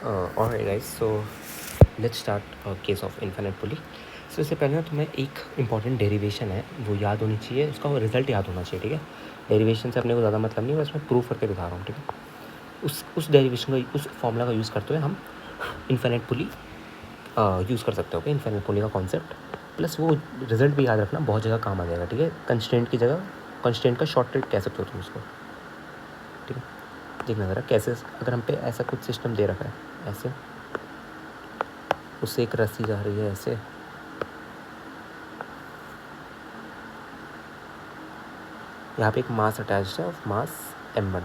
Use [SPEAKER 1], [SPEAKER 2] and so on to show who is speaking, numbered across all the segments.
[SPEAKER 1] Alright guys, so let's start case of infinite pulley. So इससे पहले ना तुम्हें एक इंपॉर्टेंट डेरिवेशन है वो याद होनी चाहिए, उसका रिजल्ट याद होना चाहिए, ठीक है। डेरिवेशन से अपने को ज़्यादा मतलब नहीं, बस मैं प्रूव करके दिखा रहा हूँ, ठीक है। उस डेरिवेशन का, उस फॉर्मूला का यूज़ करते हुए हम इन्फिनिट पुली यूज़ कर सकते हो, ओके। इन्फिनिट पुली का कॉन्सेप्ट प्लस वो रिजल्ट भी याद रखना, बहुत जगह काम आ जाएगा, ठीक है। कंस्टेंट की जगह कंस्टेंट का शॉर्टकट कह सकते हो तुम उसको, ठीक है। देखना ज़रा कैसे, अगर हम पे ऐसा कुछ सिस्टम दे रखा है, ऐसे उससे एक रस्सी जा रही है, ऐसे यहाँ पे एक मास अटैच्ड है ऑफ मास m1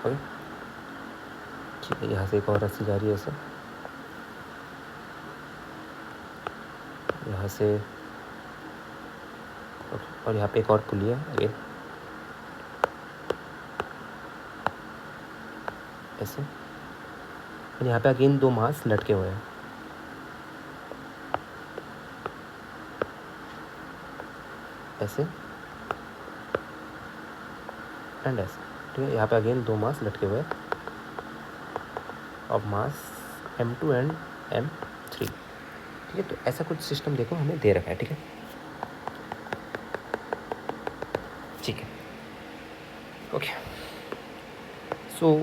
[SPEAKER 1] ओके, ठीक है। यहाँ से एक और रस्सी जा रही है ऐसे, यहाँ से ओके, और यहाँ पे एक और पुली है अगेन ऐसे, और यहाँ पे अगेन दो मास लटके हुए हैं ऐसे एंड ऐसे, ठीक है। यहाँ पे अगेन दो मास लटके हुए हैं of mass m2 and m3, ठीक है। तो ऐसा कुछ सिस्टम देखो हमें दे रखा है, ठीक है, ठीक है, ओके। सो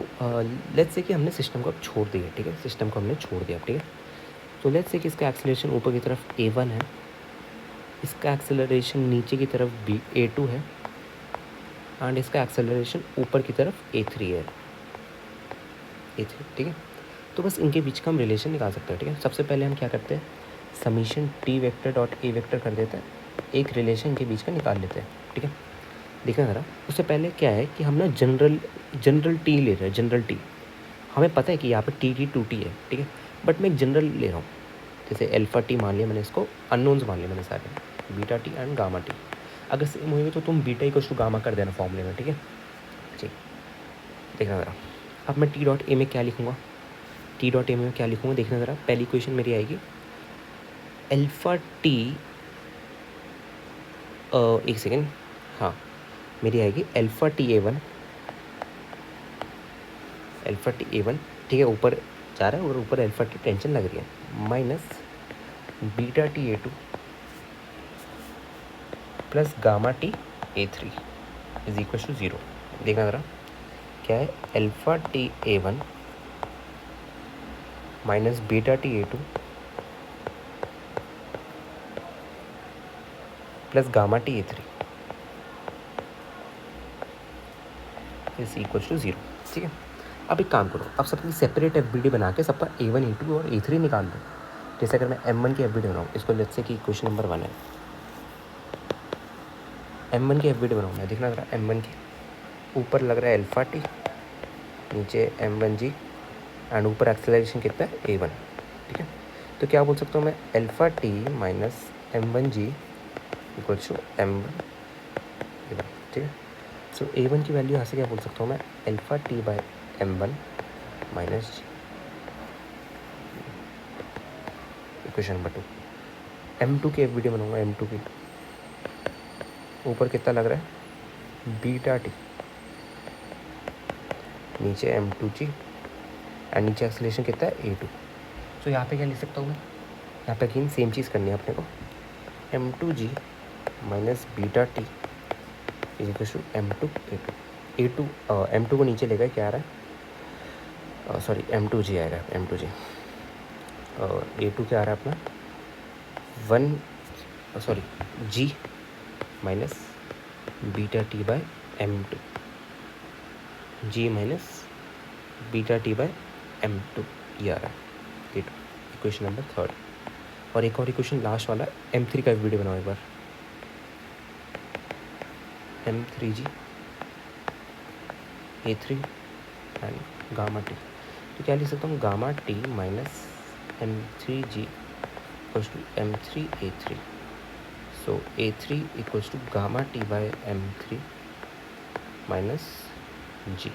[SPEAKER 1] लेट्स से कि हमने सिस्टम को अब छोड़ दिया, ठीक है, सिस्टम को हमने छोड़ दिया, ठीक है। तो लेट्स से कि इसका एक्सेलरेशन ऊपर की तरफ a1 है, इसका एक्सेलरेशन नीचे की तरफ a2 है एंड इसका एक्सेलरेशन ऊपर की तरफ a3 है, a3, ठीक है। तो बस इनके बीच का हम रिलेशन निकाल सकते हैं, ठीक है। सबसे पहले हम क्या करते हैं, summation T vector dot A vector कर देते हैं, एक रिलेशन के बीच का निकाल लेते हैं, ठीक है। देखना ज़रा, उससे पहले क्या है कि हम ना जनरल टी ले रहे हैं, जनरल टी। हमें पता है कि यहाँ पर टी 2t है, ठीक है, बट मैं एक जनरल ले रहा हूँ। जैसे अल्फ़ा टी मान लिया मैंने, इसको अननोन्स मान लिया मैंने सारे, beta T and gamma T. अगर सेम होगी तो तुम बीटा इक्वल टू गामा कर देना फॉर्मूले में, ठीक है, ठीक। देखना ज़रा, अब मैं टी डॉट ए में क्या लिखूँगा, टी डॉट ए में क्या लिखूँगा, देखना ज़रा। पहली इक्वेशन मेरी आएगी अल्फ़ा टी, एक सेकेंड, हाँ, मेरी आएगी alpha T A one, alpha T A one, ठीक है, ऊपर जा रहा है और ऊपर अल्फ़ा टी टेंशन लग रही है, minus beta T A two plus gamma T A three is equal to zero. देखना ज़रा क्या है, alpha T A one minus beta T A two plus gamma T A three is equal to zero, ठीक है। अब एक काम करो, अब सबकी सेपरेट एफ बी डी बना के सबका ए वन ए टू और ए थ्री निकाल दो। जैसे अगर मैं एम वन की एफ बी डी बनाऊँ, इसको लेट्स से कि क्वेश्चन नंबर 1 है, एम वन की एफ बी डी बनाऊँ मैं, देखना ज़रा, एम वन की ऊपर लग रहा है अल्फ़ा टी, नीचे एम वन जी एंड ऊपर एक्सेलरेशन कितना है ए वन, ठीक है। तो क्या बोल सकता हूँ मैं, alpha T minus M one G equal to M one A one, ठीक है। सो ए वन की वैल्यू यहाँ से क्या बोल सकता हूँ मैं, alpha T by M one minus G, equation number 2। M two की एफ बी डी बनाऊँगा, एम टू की ऊपर कितना लग रहा है बीटा टी, नीचे एम टू जी एंड नीचे एक्सेलरेशन कितना है ए टू। तो यहाँ पे क्या लिख सकता हूँ मैं, यहाँ पे अगेन सेम चीज़ करनी है अपने को, M two G minus beta T is equal to M two A two, A two M two को नीचे लेगा, क्या आ रहा है, सॉरी एम टू जी आएगा, M two G, A two क्या आ रहा है अपना, one, sorry G minus beta T by M two, G minus beta T by M two, ये आ रहा है ए टू, इक्वेशन नंबर 3। और एक और इक्वेशन लास्ट वाला एम थ्री का वीडियो बनाओ एक बार, M three G A three and gamma T. तो क्या लिख सकता हूँ, gamma T minus M three G equals to M three A three, so A three equals to gamma T by M three minus G,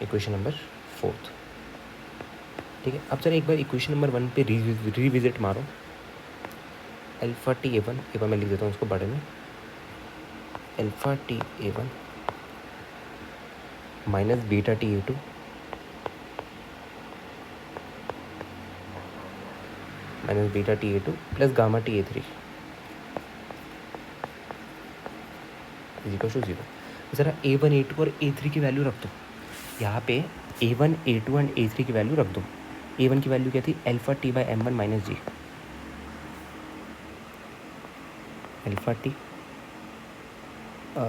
[SPEAKER 1] equation number 4, ठीक है। अब चलो एक बार इक्वेशन नंबर 1 पे रिविजिट मारो, अल्फ़ा टी ए वन, एक बार मैं लिख देता हूँ उसको बड़े में, alpha T A one minus beta T A two minus beta T A two plus gamma T A three is equal to zero. ज़रा ए वन ए टू और ए थ्री की वैल्यू रख दो यहाँ पे। A one A two and A three की value रख दो। ए वन की वैल्यू क्या थी? Alpha T by M one minus G. Alpha T,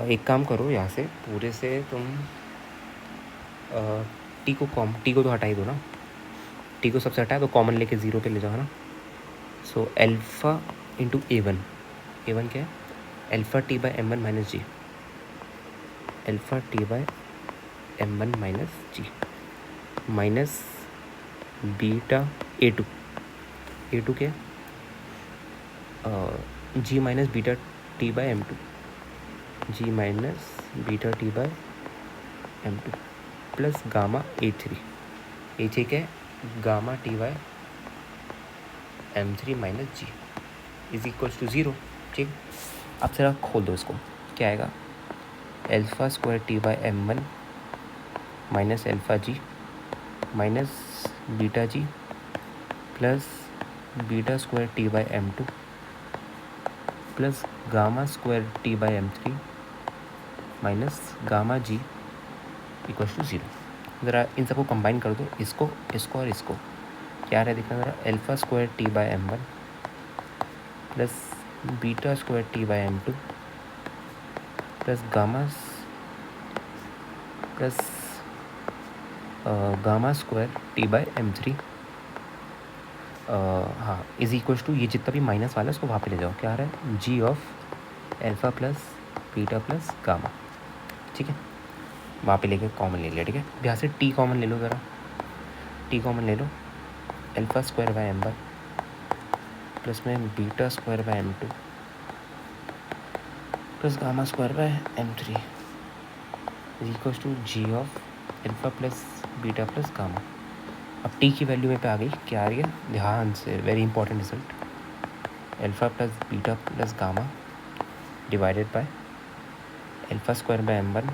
[SPEAKER 1] एक काम करो यहाँ से पूरे से तुम टी को तो हटा ही दो ना। टी को सबसे हटाए तो कॉमन लेके ज़ीरो पे ले जाओ, है ना। So alpha into A one क्या है? Alpha T by M one minus G. Alpha T by M one minus G minus beta A two क्या है? G minus beta T by M two. G minus beta T by M two plus gamma A three क्या है? Gamma T by M three minus G is equals to zero. ठीक, अब जरा खोल दो इसको, क्या आएगा? Alpha square T by M one minus alpha G minus beta G plus beta square T by M two plus gamma square T by M three minus gamma G equals to zero. ज़रा इन सबको combine कर दो, इसको और इसको। क्या रहा है देखना ज़रा? Alpha square T by M one plus beta square T by M two plus gamma square T by M three, हाँ, इज इक्वल्स टू ये जितना भी माइनस वाला है उसको वहाँ पे ले जाओ। क्या आ रहा है? G of alpha plus beta plus gamma. ठीक है, वहाँ पे लेके कॉमन ले लिया। ठीक है, यहाँ से टी कॉमन ले लो, ज़रा टी कॉमन ले लो। Alpha square by M one plus में beta square by M two plus gamma square by M three is equals to G of alpha plus beta plus gamma. अब T की value में पे आ गई, क्या आ रही है? ध्यान से, very important result. Alpha plus beta plus gamma divided by alpha square by M one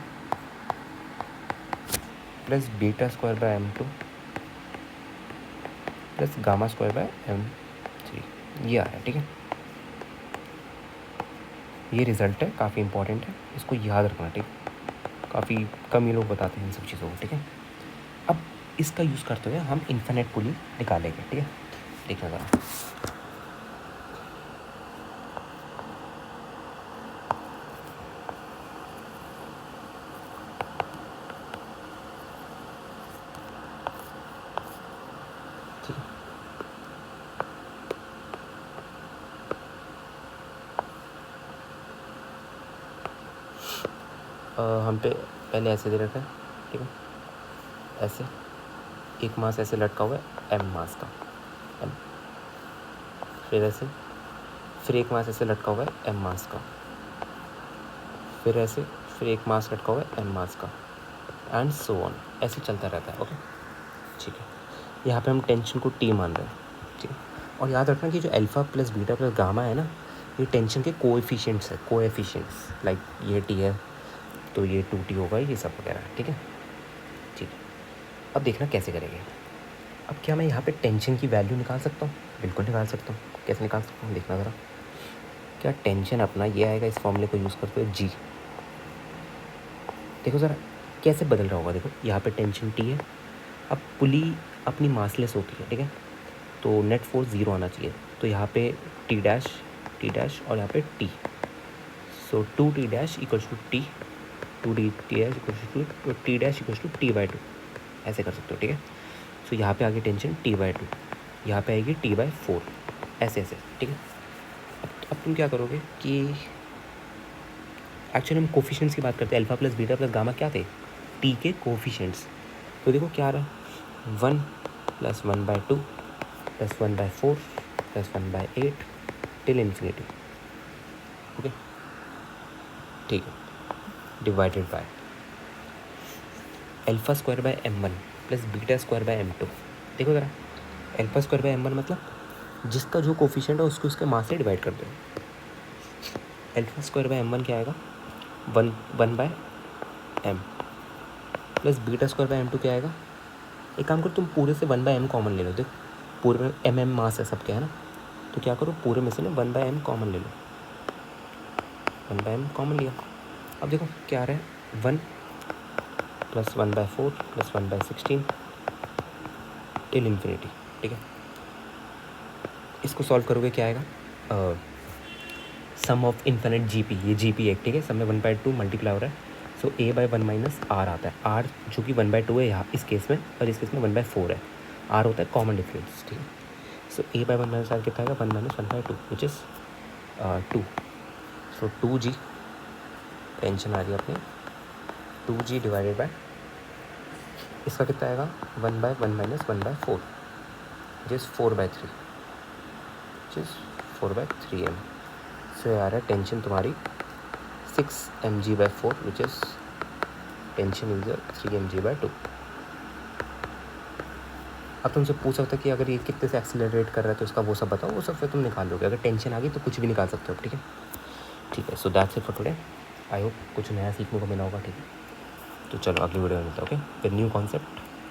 [SPEAKER 1] plus beta square by M two plus gamma square by M three, ये आ रहा है। ठीक है, ये रिज़ल्ट है, काफ़ी इंपॉर्टेंट है, इसको याद रखना। ठीक, काफ़ी कम ये लोग बताते हैं इन सब चीज़ों को। ठीक है, अब इसका यूज़ करते हुए हम इन्फिनिट पुली निकालेंगे। ठीक है, देखना ज़रा। ठीक है, हम पे पहले ऐसे दे रखा है। ठीक है, ऐसे एक मास ऐसे लटका हुआ है, एम मास का, एम। फिर ऐसे, फिर एक मास ऐसे लटका हुआ है, एम मास का। फिर ऐसे, फिर एक मास लटका हुआ है, एम मास का, एंड सो ऑन, ऐसे चलता रहता है। ओके, ठीक है, यहाँ पे हम टेंशन को टी मान रहे हैं। ठीक है, और याद रखना कि जो alpha plus beta plus gamma है ना, ये टेंशन के कोएफिशिएंट्स है, कोएफिशिएंट्स। लाइक ये टी है तो ये 2t होगा, ये सब वगैरह। ठीक है, ठीक है, अब देखना कैसे करेंगे। अब क्या मैं यहाँ पे टेंशन की वैल्यू निकाल सकता हूँ? बिल्कुल निकाल सकता हूँ। कैसे निकाल सकता हूँ देखना ज़रा। क्या टेंशन अपना ये आएगा इस फॉर्मूले को यूज़ करते हुए, जी। देखो ज़रा कैसे बदल रहा होगा। देखो यहाँ पे टेंशन टी है, अब पुली अपनी मासलेस होती है। ठीक है, तो नेट फोर्स ज़ीरो आना चाहिए, तो यहाँ पे टी डैश और यहाँ पे T. So 2t dash equals to T, 2t dash equals to T dash equals to T by two, ऐसे कर सकते हो। ठीक है, सो यहाँ पे आगे टेंशन टी बाई टू, यहाँ पे आएगी टी बाई फोर, ऐसे ऐसे। ठीक है, अब तुम क्या करोगे कि एक्चुअली हम कोफिशिएंट्स की बात करते हैं। Alpha plus beta plus gamma क्या थे? टी के कोफिशिएंट्स। तो देखो क्या आ रहा है, 1 plus 1 by two plus 1 by four plus 1 by eight till infinity. Okay, ठीक है, divided by alpha square by M one plus beta square by M two. देखो ज़रा, alpha square by M one मतलब जिसका जो कोफिशिएंट है उसको उसके मास से डिवाइड कर दो। Alpha square by M one क्या आएगा? 1 by M plus beta square by m2 क्या आएगा, एक काम करो तुम पूरे से 1/m कॉमन ले लो, देख पूरे में mm मास है सबके, है ना, तो क्या करो पूरे में से ना 1/m कॉमन ले लो, 1/m कॉमन लिया। अब देखो क्या आ रहा है, 1 प्लस 1/4 प्लस 1/16 टिल इन्फिनिटी, ठीक है। इसको सॉल्व करोगे क्या आएगा, सम ऑफ इन्फिनिट जीपी, ये जीपी एक, ठीक है, सब में 1/2 मल्टीप्लाई हो रहा है, सो a/1 माइनस आर आता है, आर जो कि 1/2 है यहाँ इस केस में, और इस केस में 1/4 है, आर होता है कॉमन डिफरेंस, ठीक है। सो a/1 माइनस आर कितना आएगा, 1 minus 1/2 which is 2, so 2g, tension आ रही है अपनी, 2g डिवाइडेड बाय इसका कितना आएगा, 1/1 minus 1/4 which is 4/3, which is 4/3m। सो आ रहा है टेंशन तुम्हारी 6 mg/4 which is tension is 3 mg/2। अब तुमसे पूछ सकते कि अगर ये कितने से एक्सीलरेट कर रहा है तो उसका वो सब बताओ, वो सब फिर तुम निकाल लोगे, अगर टेंशन आ गई तो कुछ भी निकाल सकते हो, ठीक है। ठीक है, so that's it for today, I hope कुछ नया सीखने को मिला होगा, ठीक है। तो चलो अगली वीडियो में मिलता है, ओके, फिर न्यू कॉन्सेप्ट।